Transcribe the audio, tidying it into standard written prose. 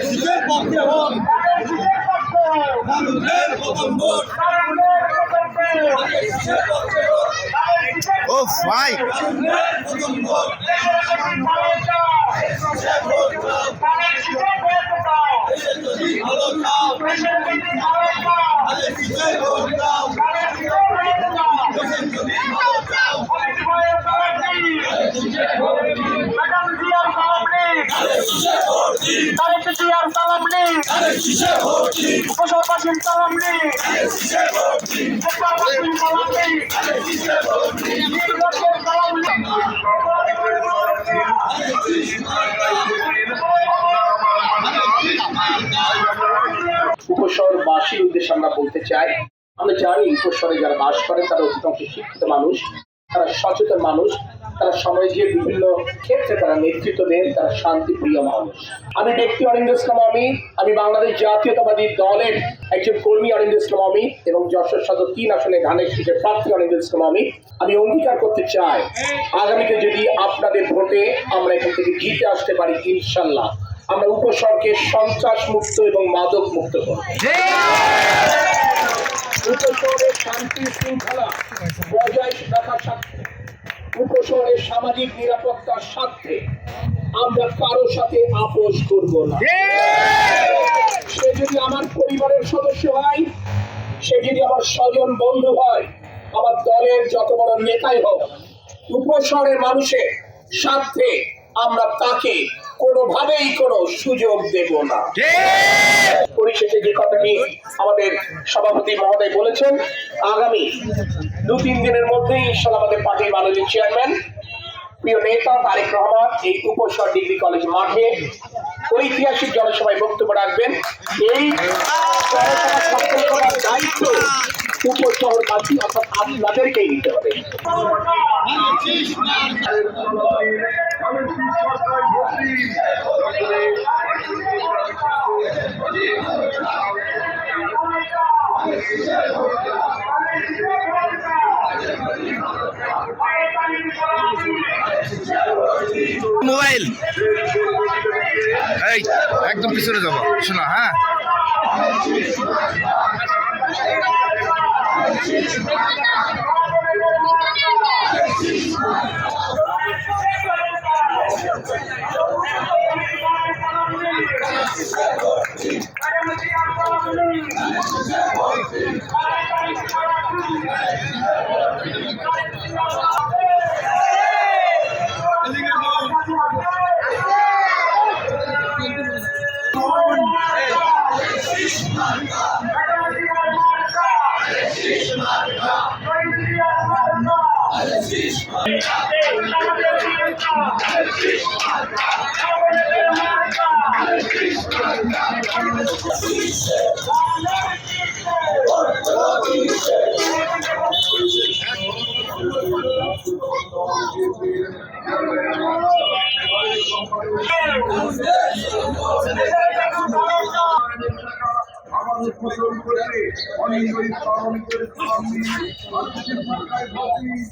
শিশুর পক্ষে হন মানুষের প্রথম ভোট ও ভাই প্রথম ভোট যদি ভালো চাও শিশুর ভোট দাও যদি ভালো চাও উপশহরবাসীর উদ্দেশ্যে আমরা বলতে চাই, আমরা জানি উপশহরে যারা বাস করে তারা অধিকাংশ শিক্ষিত মানুষ, তারা সচেতন মানুষ, তারা সমাজের বিভিন্ন ক্ষেত্রে তারা নেতৃত্ব দেন, তারা শান্তিপ্রিয় মানুষ। আমি ব্যক্তি অরিন্দ ইসলাম আমি বাংলাদেশ জাতীয়তাবাদী দলের একজন কর্মী অরিন্দ ইসলাম এবং যশোর সদর 3 আসনে ধানের শীষের প্রার্থী অরিন্দ ইসলাম আমি অঙ্গীকার করতে চাই, আগামীতে যদি আপনাদের ভোটে আমরা এখান থেকে জিতে আসতে পারি, ইনশাল্লাহ আমরা উপশহরকে সন্ত্রাস মুক্ত এবং মাদক মুক্ত করব। উপশহরের শান্তি শৃঙ্খলা বজায় রাখার স্বার্থে, উপশহরের সামাজিক নিরাপত্তার স্বার্থে আমরা কারো সাথে আপোষ করব না। সে যদি আমার পরিবারের সদস্য হয়, সে যদি আমার স্বজন বন্ধু হয়, আমার দলের যত বড় নেতাই হোক, উপশহরের মানুষের স্বার্থে আমরা তাকে কোনোভাবেই কোনো সুযোগ দেব না। পরিশেষে যে কথাটি আমাদের সভাপতি মহোদয় বলেছেন, আগামী 2-3 দিনের মধ্যেই ইনশাআল্লাহ আমাদের পার্টির মাননীয় চেয়ারম্যান প্রিয় নেতা তারেক রহমান এই উপশহর ডিগ্রি কলেজ মাঠে ঐতিহাসিক জনসভায় বক্তব্য রাখবেন। এই দায়িত্ব উপশহরবাসী অর্থাৎ আপনাদেরকেই নিতে হবে। মোবাইল এই একদম পিছনে যাবো, শোনা হ্যাঁ আমাদের ফসল করে অনেক